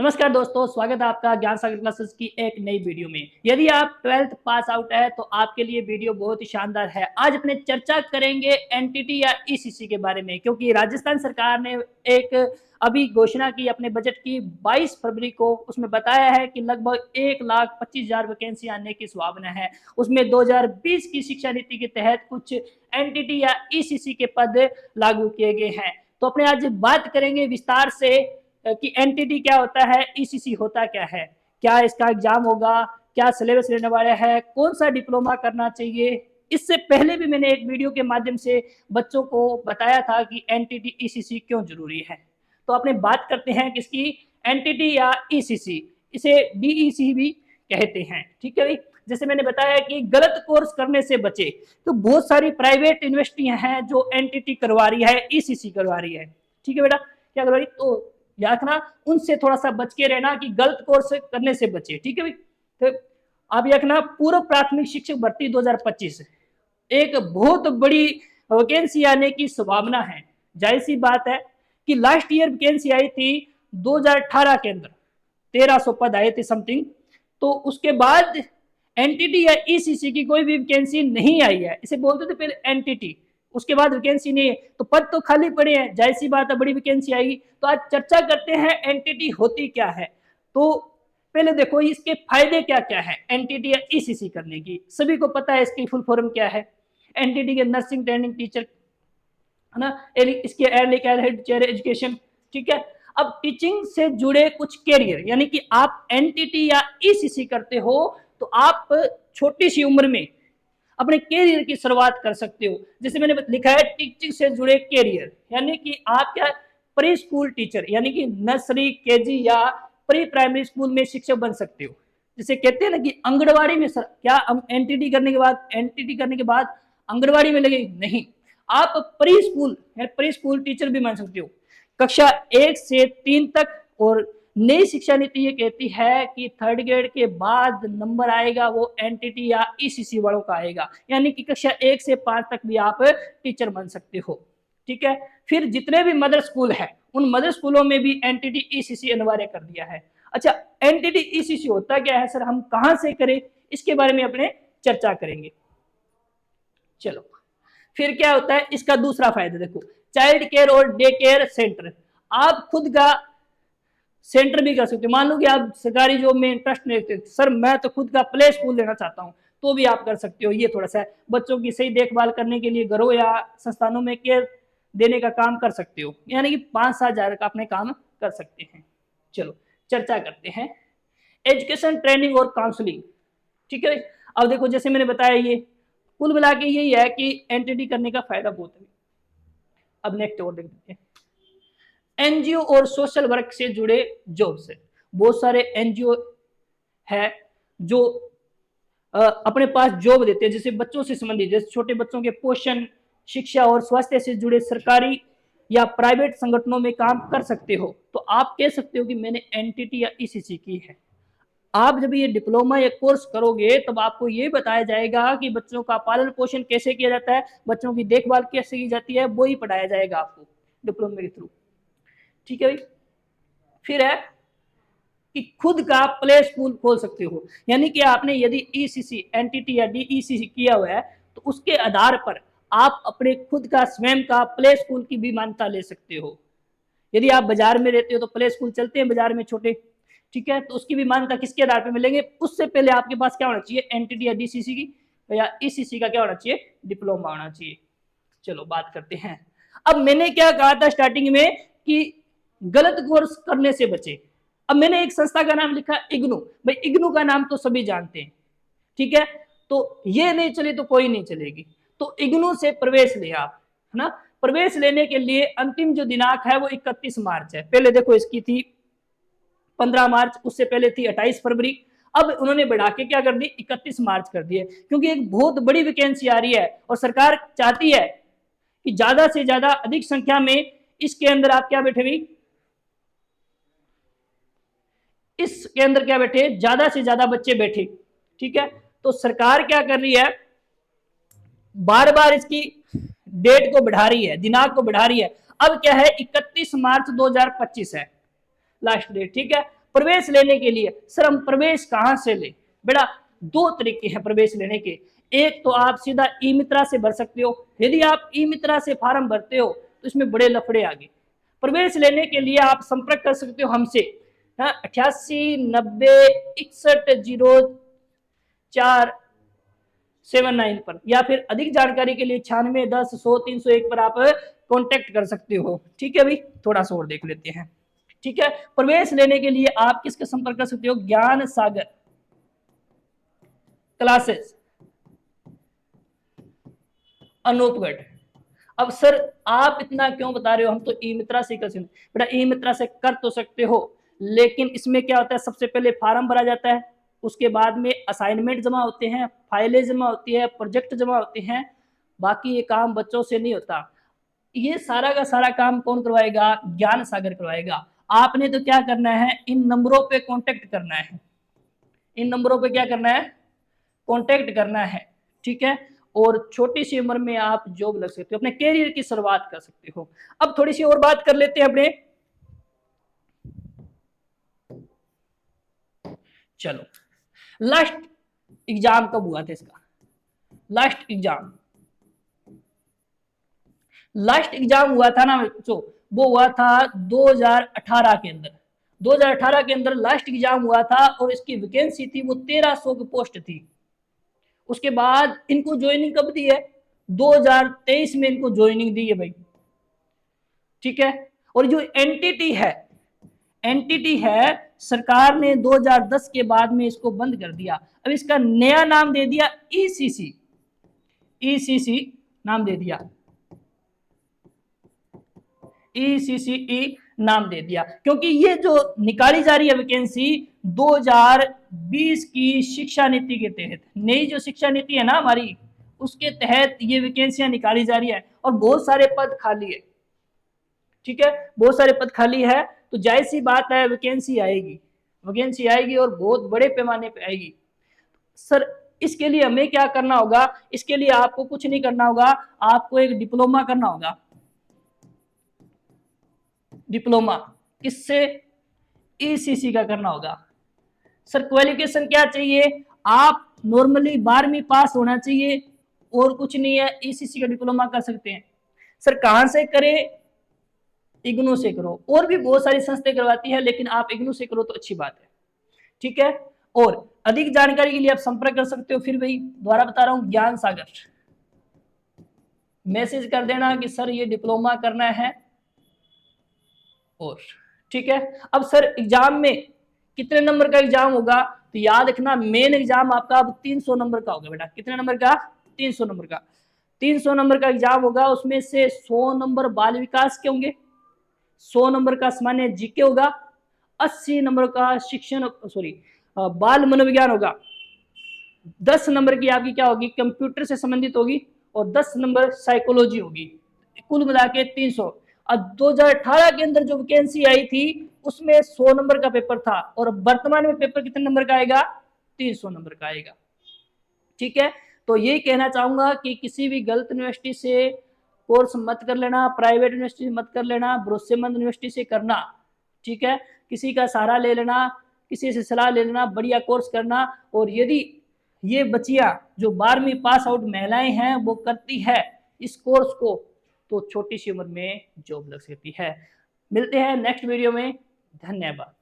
नमस्कार दोस्तों, स्वागत है आपका ज्ञान सागर क्लासेस की एक नई वीडियो में। यदि आप 12th पास आउट है तो आपके लिए वीडियो बहुत ही शानदार है। आज अपने चर्चा करेंगे एनटीटी या ईसीसी के बारे में, क्योंकि राजस्थान सरकार ने एक अभी घोषणा की अपने बजट की 22 फरवरी को। उसमें बताया है कि लगभग 1,25,000 वैकेंसी आने की संभावना है। उसमें 2020 की शिक्षा नीति के तहत कुछ एनटीटी या ईसीसी के पद लागू किए गए हैं। तो अपने आज बात करेंगे विस्तार से कि एनटीटी क्या होता है, ईसीसी होता क्या है, क्या इसका एग्जाम होगा, क्या सिलेबस रहने वाला है, कौन सा डिप्लोमा करना चाहिए। इससे पहले भी मैंने एक वीडियो के माध्यम से बच्चों को बताया था कि एनटीटी ईसीसी क्यों जरूरी है। तो अपने बात करते हैं किसकी, एनटीटी या ईसीसी। इसे डीईसी भी कहते हैं। ठीक है भाई, जैसे मैंने बताया कि गलत कोर्स करने से बचे, तो बहुत सारी प्राइवेट यूनिवर्सिटियां हैं जो एनटीटी करवा रही है, ईसीसी करवा रही है। ठीक है बेटा, क्या करवा रही, तो याद रखना उनसे थोड़ा सा बच के रहना कि गलत कोर्स करने से बचे। ठीक है भाई, तो आप याद रखना पूर्व प्राथमिक शिक्षक भर्ती 2025 एक बहुत बड़ी वैकेंसी आने की संभावना है। जाहिर सी बात है कि लास्ट ईयर वैकेंसी आई थी 2018 के अंदर 1300 पद आए थे समथिंग। तो उसके बाद एनटीटी या ईसीसी की कोई भी वैकेंसी नहीं आई है। इसे बोलते थे पहले एनटीटी, उसके बाद वैकेंसी नहीं है, तो पद तो खाली पड़े हैं। जाहिर सी बात है बड़ी वैकेंसी आएगी। तो आज चर्चा करते हैं एनटीटी होती क्या है। तो पहले देखो इसके फायदे क्या क्या है एनटीटी या ईसीसी करने की। सभी को पता है इसकी फुल फॉर्म क्या है। एनटीटी के नर्सिंग ट्रेनिंग टीचर है ना, इसके अर्ली चाइल्डहुड एजुकेशन। ठीक है, अब टीचिंग से जुड़े कुछ कैरियर, यानी कि आप एनटीटी या ईसीसी करते हो तो आप छोटी सी उम्र में अपने कैरियर की शुरुआत कर सकते हो। जैसे मैंने लिखा है टीचिंग से जुड़े कैरियर, यानी कि आप क्या प्री स्कूल टीचर, यानी कि नर्सरी केजी या प्री प्राइमरी स्कूल में शिक्षक बन सकते हो। जैसे कहते हैं ना कि आंगनबाड़ी में सर क्या हम एनटीटी करने के बाद आंगनबाड़ी में लगे, नहीं, आप प्री स्कूल टीचर भी बन सकते हो कक्षा 1 से 3 तक। और नई शिक्षा नीति ये कहती है कि थर्ड ग्रेड के बाद नंबर आएगा वो एनटीटी या ईसीसी वालों का आएगा, यानी कि कक्षा 1 से 5 तक भी आप टीचर बन सकते हो। ठीक है, फिर जितने भी मदर स्कूल है उन मदर स्कूलों में भी एनटीटी ईसीसी अनिवार्य कर दिया है। अच्छा, एनटीटी ईसीसी होता क्या है सर, हम कहां से करें, इसके बारे में अपने चर्चा करेंगे। चलो, फिर क्या होता है इसका दूसरा फायदा देखो, चाइल्ड केयर और डे केयर सेंटर। आप खुद का सेंटर भी कर सकते हो। मान लो कि आप सरकारी जॉब में इंटरेस्ट नहीं रखते, सर मैं तो खुद का प्ले स्कूल लेना चाहता हूँ, तो भी आप कर सकते हो। ये थोड़ा सा बच्चों की सही देखभाल करने के लिए घरों या संस्थानों में केयर देने का काम कर सकते हो, यानी कि 5-7 हजार का अपने काम कर सकते हैं। चलो चर्चा करते हैं एजुकेशन ट्रेनिंग और काउंसलिंग। ठीक है, अब देखो जैसे मैंने बताया ये कुल मिला के यही है कि एनटीटी करने का फायदा बहुत है। अब नेक्स्ट और देख लेते हैं एनजीओ और सोशल वर्क से जुड़े जॉब से। बहुत सारे एनजीओ है जो अपने पास जॉब देते हैं, जैसे बच्चों से संबंधित, जैसे छोटे बच्चों के पोषण, शिक्षा और स्वास्थ्य से जुड़े सरकारी या प्राइवेट संगठनों में काम कर सकते हो। तो आप कह सकते हो कि मैंने एनटीटी या ईसीसी की है। आप जब ये डिप्लोमा या कोर्स करोगे तब आपको ये बताया जाएगा कि बच्चों का पालन पोषण कैसे किया जाता है, बच्चों की देखभाल कैसे की जाती है, वो ही पढ़ाया जाएगा आपको डिप्लोमा के थ्रू। ठीक है भाई, फिर है कि खुद का प्ले स्कूल खोल सकते हो, यानी कि आपने यदि ईसीसी एनटीटी या डीईसीसी किया हुआ है तो उसके आधार पर आप अपने खुद का स्वयं का प्ले स्कूल की भी मान्यता ले सकते हो। यदि आप बाजार में रहते हो तो प्ले स्कूल चलते हैं बाजार में छोटे, ठीक है, तो उसकी भी मान्यता किसके आधार पर मिलेंगे, उससे पहले आपके पास क्या होना चाहिए, एनटीटी या डीसीसी की या ईसीसी का क्या होना चाहिए, डिप्लोमा होना चाहिए। चलो बात करते हैं, अब मैंने क्या कहा था स्टार्टिंग में कि गलत कोर्स करने से बचे। अब मैंने एक संस्था का नाम लिखा इग्नू, भाई इग्नू का नाम तो सभी जानते हैं। ठीक है, तो ये नहीं चली तो कोई नहीं चलेगी। तो इग्नू से प्रवेश ले आप, है ना। प्रवेश लेने के लिए अंतिम जो दिनांक है वो 31 मार्च है। पहले देखो इसकी थी 15 मार्च, उससे पहले थी 28 फरवरी। अब उन्होंने बढ़ा के क्या कर दी, 31 मार्च कर दिए, क्योंकि एक बहुत बड़ी वैकेंसी आ रही है और सरकार चाहती है कि ज्यादा से ज्यादा अधिक संख्या में इसके अंदर आप क्या बैठे भी, इसके अंदर क्या बैठे, ज्यादा से ज्यादा बच्चे बैठे। ठीक है, तो सरकार क्या कर रही है, बार बार इसकी डेट को बढ़ा रही है, दिनांक को बढ़ा रही है। अब क्या है 31 मार्च 2025 है लास्ट डेट। ठीक है, प्रवेश लेने के लिए सर हम प्रवेश कहाँ से ले? बेटा दो तरीके हैं प्रवेश लेने के। एक तो आप सीधा ई मित्रा से भर सकते हो। यदि आप ई मित्रा से फॉर्म भरते हो तो इसमें बड़े लफड़े आगे। प्रवेश लेने के लिए आप संपर्क कर सकते हो हमसे 8890610479 पर, या फिर अधिक जानकारी के लिए 9610100301 पर आप कांटेक्ट कर सकते हो। ठीक है भाई, थोड़ा सा और देख लेते हैं। ठीक है, प्रवेश लेने के लिए आप किसका संपर्क कर सकते हो? ज्ञान सागर क्लासेस अनूपगढ़। अब सर आप इतना क्यों बता रहे हो, हम तो ई मित्रा से कर सकते। बेटा ई मित्रा से कर तो सकते हो, लेकिन इसमें क्या होता है, सबसे पहले फार्म भरा जाता है, उसके बाद में असाइनमेंट जमा होते हैं, फाइलें जमा होती है, प्रोजेक्ट जमा होते हैं। बाकी ये काम बच्चों से नहीं होता। ये सारा का सारा काम कौन करवाएगा? ज्ञान सागर करवाएगा। आपने तो क्या करना है, इन नंबरों पे कांटेक्ट करना है। इन नंबरों पे क्या करना है? कांटेक्ट करना है। ठीक है, और छोटी सी उम्र में आप जॉब लग सकते हो, अपने कैरियर की शुरुआत कर सकते हो। अब थोड़ी सी और बात कर लेते हैं अपने। चलो, लास्ट एग्जाम कब हुआ था इसका? लास्ट एग्जाम हुआ था ना बच्चों, वो हुआ था 2018 के अंदर। 2018 के अंदर लास्ट एग्जाम हुआ था और इसकी वैकेंसी थी वो 1300 की पोस्ट थी। उसके बाद इनको ज्वाइनिंग कब दी है? 2023 में इनको ज्वाइनिंग दी है भाई। ठीक है, और जो एनटीटी है सरकार ने 2010 के बाद में इसको बंद कर दिया। अब इसका नया नाम दे दिया ईसीसी नाम दे दिया, ECCE नाम दे दिया, क्योंकि ये जो निकाली जा रही है वैकेंसी 2020 की शिक्षा नीति के तहत, नई जो शिक्षा नीति है ना हमारी, उसके तहत ये वैकेंसियां निकाली जा रही है और बहुत सारे पद खाली है। ठीक है, बहुत सारे पद खाली है, तो जाहिर सी बात है वैकेंसी आएगी और बहुत बड़े पैमाने पे आएगी। सर इसके लिए हमें क्या करना होगा? इसके लिए आपको कुछ नहीं करना होगा, आपको एक डिप्लोमा करना होगा। डिप्लोमा किससे? ECC का करना होगा। सर क्वालिफिकेशन क्या चाहिए? आप नॉर्मली 12वीं पास होना चाहिए और कुछ नहीं है, ECC का डिप्लोमा कर सकते हैं। सर कहां से करें? इग्नू से करो, और भी बहुत सारी संस्थाएं करवाती है, लेकिन आप इग्नू से करो तो अच्छी बात है। ठीक है, और अधिक जानकारी के लिए आप संपर्क कर सकते हो। फिर भाई दोबारा बता रहा हूं, ज्ञान सागर मैसेज कर देना कि सर ये डिप्लोमा करना है। और ठीक है, अब सर एग्जाम में कितने नंबर का एग्जाम होगा? तो याद रखना मेन एग्जाम आपका अब 300 नंबर का होगा बेटा। कितने नंबर का? 300 नंबर का। 300 नंबर का एग्जाम होगा, उसमें से 100 नंबर बाल विकास के होंगे, 100 नंबर का सामान्य जीके होगा, 80 नंबर का बाल मनोविज्ञान होगा, 10 नंबर की आपकी क्या होगी? कंप्यूटर से संबंधित होगी, और 10 नंबर साइकोलॉजी होगी। कुल मिला के 300। अब 2018 के अंदर जो वैकेंसी आई थी उसमें 100 नंबर का पेपर था, और वर्तमान में पेपर कितने नंबर का आएगा? 300 नंबर का आएगा। ठीक है, तो ये कहना चाहूंगा कि किसी भी गलत यूनिवर्सिटी से कोर्स मत कर लेना, प्राइवेट यूनिवर्सिटी से मत कर लेना, भरोसेमंद यूनिवर्सिटी से करना। ठीक है, किसी का सहारा ले लेना, किसी से सलाह ले लेना, बढ़िया कोर्स करना। और यदि ये बच्चियां जो 12वीं पास आउट महिलाएं हैं वो करती है इस कोर्स को, तो छोटी सी उम्र में जॉब लग सकती है। मिलते हैं नेक्स्ट वीडियो में, धन्यवाद।